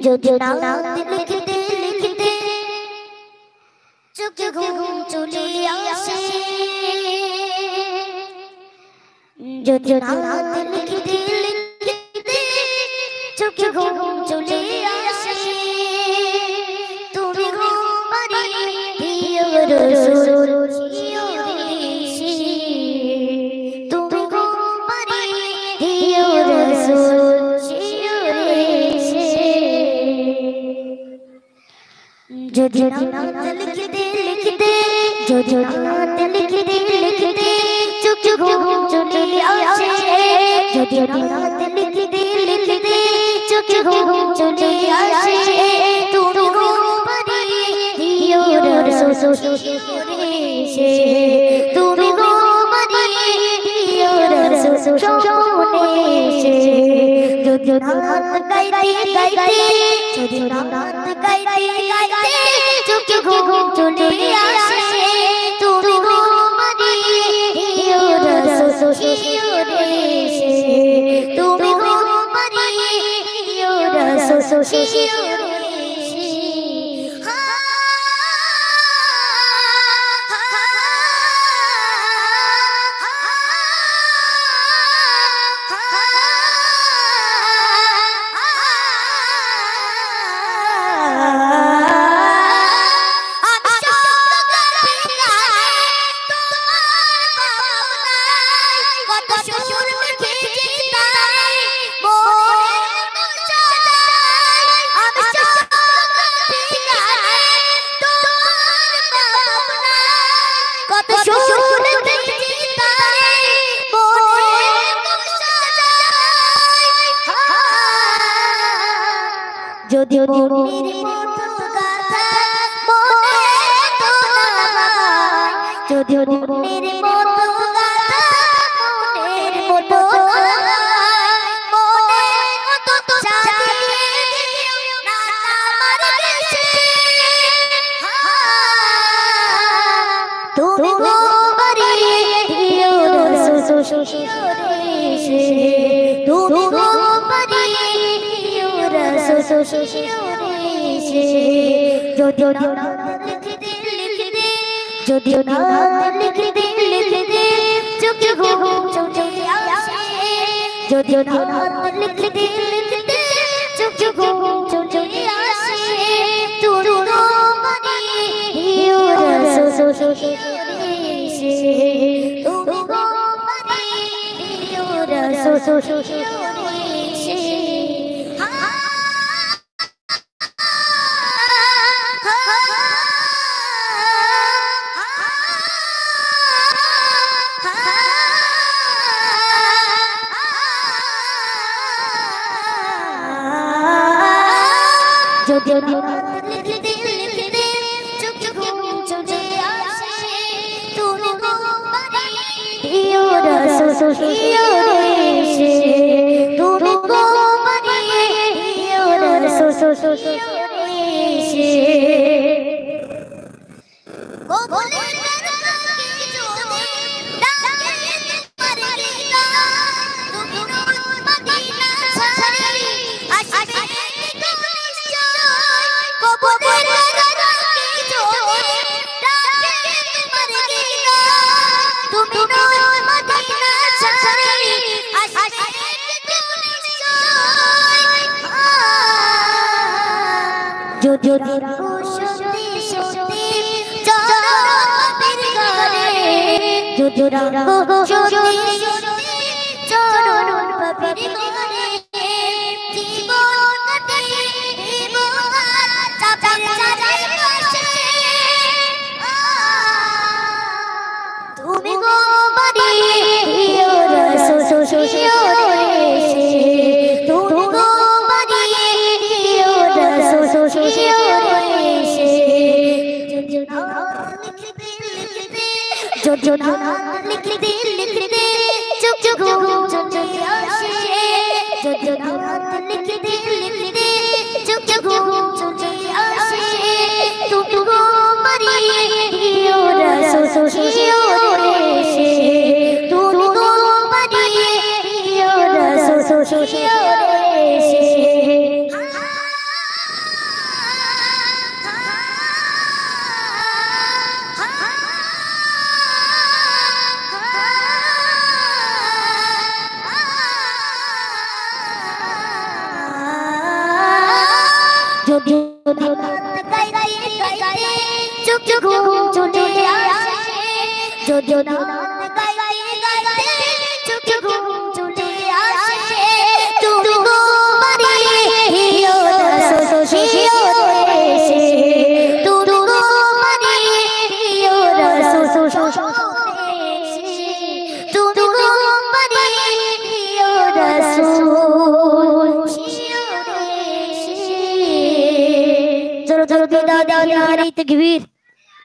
যদি নাত লিখতে লিখতে চোখে ঘুম চলে আসে, যদি নাত লিখতে লিখতে চোখে ঘুম চলে আসে, তুমি ঘুম পাড়িয়ে দিও রাসূল শিওরে, তুমি ঘুম পাড়িয়ে দিও রাসূল শিওরে। যদি নাত লিখতে লিখতে, যদি নাত লিখতে লিখতে চোখে ঘুম চলে আসে, যদি নাত লিখতে লিখতে চোখে ঘুম চলে আসে, তুমি ঘুম পাড়িয়ে দিও রাসূল শিওরে, তুমি ঘুম পাড়িয়ে দিও রাসূল শিওরে। যদি নাত গাইতে গাইতে, যদি নাত গাইতে গাইতে চোখে ঘুম চলে আসে, তুমি ঘুম পাড়িয়ে দিও রাসূল শিওরে, তুমি ঘুম পাড়িয়ে দিও রাসূল শিওরে। যদি মনের মতো গাথা মনে তো না, যদি মনের মতো গাথা মনের মতো না, মনের মতো চালিয়ে দিও না আমার দেশে, তুমি ঘুম পাড়িয়ে দিও রাসূল শিওরে, তুমি ঘুম পাড়িয়ে দিও রাসূল শিওরে। যদি নাত লিখতে লিখতে, যদি নাত লিখতে লিখতে চোখে ঘুম চলে আসে, যদি নাত লিখতে লিখতে চোখে ঘুম চলে আসে, তুমি ঘুম পাড়িয়ে দিও রাসূল শিওরে, তুমি ঘুম পাড়িয়ে দিও রাসূল শিওরে। যদি নাত লিখতে লিখতে চোখে ঘুম চলে আসে, তুমি ঘুম পাড়িয়ে দিও রাসূল শিওরে, তুমি ঘুম পাড়িয়ে দিও রাসূল শিওরে। কবুলের দরজাকে যদি ডাকে তোমার গীতা, তুমি নূর মদিনা ছাড়ি আসবে কবুলের দরজাকে যদি ডাকে তোমার গীতা, তুমি নূর মদিনা ছাড়ি আসবে যদি সত্যি সত্যি চরণ পাপীর ঘরে, যদি সত্যি সত্যি চরণ পাপীর ঘরে জীবন কাটিয়ে দিব চাপের চারিপাশে, তুমি ঘুম পাড়িয়ে দিও রাসূল শিওরে, তুমি ঘুম পাড়িয়ে দিও রাসূল শিওরে। যদি নাত লিখতে লিখতে চোখে ঘুম চলে আসে, যদি নাত লিখতে লিখতে চোখে ঘুম চলে আসে, তুমি ঘুম পাড়িয়ে দিও রাসূল শিওরে, তুমি ঘুম পাড়িয়ে দিও রাসূল শিওরে। চোখ ঘুম চলে আসে যদি নাত গাইতে গাইতে চোখ ঘুম চলে আসে তুমি গো বাড়ি হিও রাসূল হিও দেশে তুমি গো বাড়ি হিও রাসূল তুমি গো বাড়ি হিও রাসূল জোরে জোরে দাও দাও নারী তাকবীর